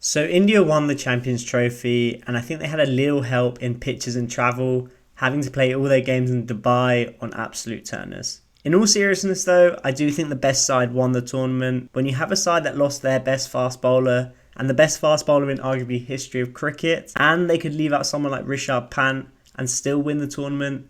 So India won the Champions Trophy, and I think they had a little help in pitches and travel, having to play all their games in Dubai on absolute turners. In all seriousness though, I do think the best side won the tournament. When you have a side that lost their best fast bowler, and the best fast bowler in arguably history of cricket, and they could leave out someone like Rishabh Pant and still win the tournament,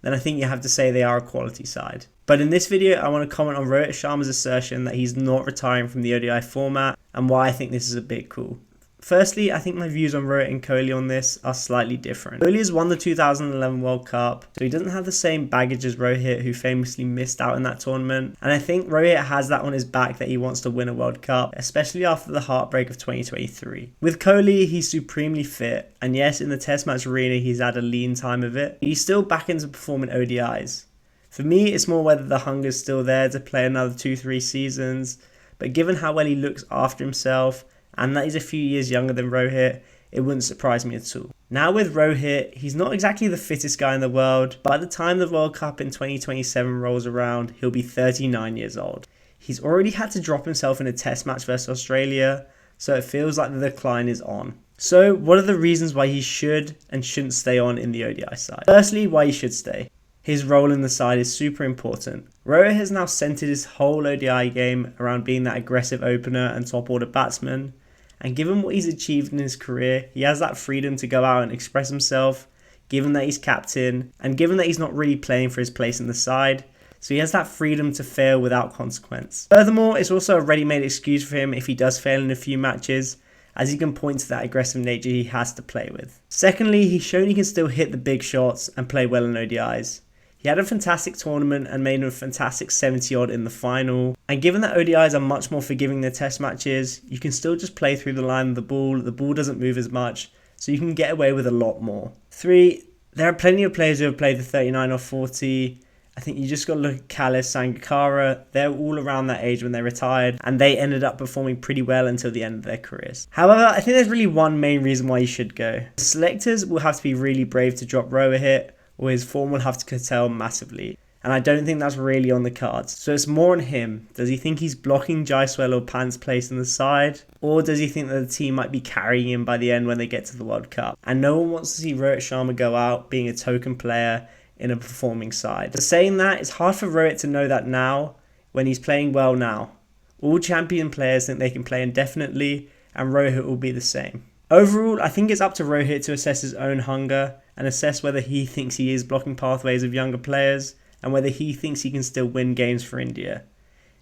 then I think you have to say they are a quality side. But in this video, I want to comment on Rohit Sharma's assertion that he's not retiring from the ODI format and why I think this is a bit cool. Firstly, I think my views on Rohit and Kohli on this are slightly different. Kohli has won the 2011 World Cup, so he doesn't have the same baggage as Rohit, who famously missed out in that tournament. And I think Rohit has that on his back that he wants to win a World Cup, especially after the heartbreak of 2023. With Kohli, he's supremely fit, and yes, in the Test match arena, he's had a lean time of it. He's still back into performing ODIs. For me, it's more whether the hunger's still there to play another 2-3 seasons, but given how well he looks after himself, and that he's a few years younger than Rohit, it wouldn't surprise me at all. Now with Rohit, he's not exactly the fittest guy in the world, but by the time the World Cup in 2027 rolls around, he'll be 39 years old. He's already had to drop himself in a test match versus Australia, so it feels like the decline is on. So what are the reasons why he should and shouldn't stay on in the ODI side? Firstly, why he should stay. His role in the side is super important. Rohit has now centered his whole ODI game around being that aggressive opener and top order batsman. And given what he's achieved in his career, he has that freedom to go out and express himself, given that he's captain, and given that he's not really playing for his place in the side, so he has that freedom to fail without consequence. Furthermore, it's also a ready-made excuse for him if he does fail in a few matches, as he can point to that aggressive nature he has to play with. Secondly, he's shown he can still hit the big shots and play well in ODIs. He had a fantastic tournament and made a fantastic 70 odd in the final. And given that ODIs are much more forgiving than test matches, you can still just play through the line of the ball doesn't move as much, so you can get away with a lot more. 3, there are plenty of players who have played the 39 or 40. I think you just got to look at Kallis, Sangakkara. They're all around that age when they retired, and they ended up performing pretty well until the end of their careers. However, I think there's really one main reason why you should go. The selectors will have to be really brave to drop Rohit, or his form will have to curtail massively. And I don't think that's really on the cards. So it's more on him. Does he think he's blocking Jaiswal or Pant's place in the side? Or does he think that the team might be carrying him by the end when they get to the World Cup? And no one wants to see Rohit Sharma go out being a token player in a performing side. But saying that, it's hard for Rohit to know that now when he's playing well now. All champion players think they can play indefinitely, and Rohit will be the same. Overall, I think it's up to Rohit to assess his own hunger and assess whether he thinks he is blocking pathways of younger players and whether he thinks he can still win games for India.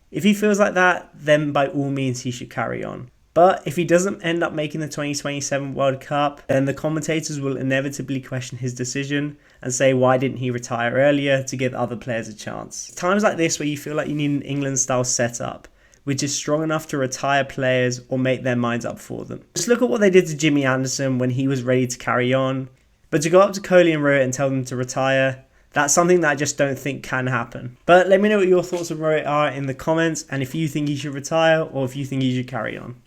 If he feels like that, then by all means he should carry on. But if he doesn't end up making the 2027 World Cup, then the commentators will inevitably question his decision and say why didn't he retire earlier to give other players a chance. It's times like this where you feel like you need an England-style setup, which is strong enough to retire players or make their minds up for them. Just look at what they did to Jimmy Anderson when he was ready to carry on. But to go up to Kohli and Rohit and tell them to retire, that's something that I just don't think can happen. But let me know what your thoughts on Rohit are in the comments, and if you think he should retire or if you think he should carry on.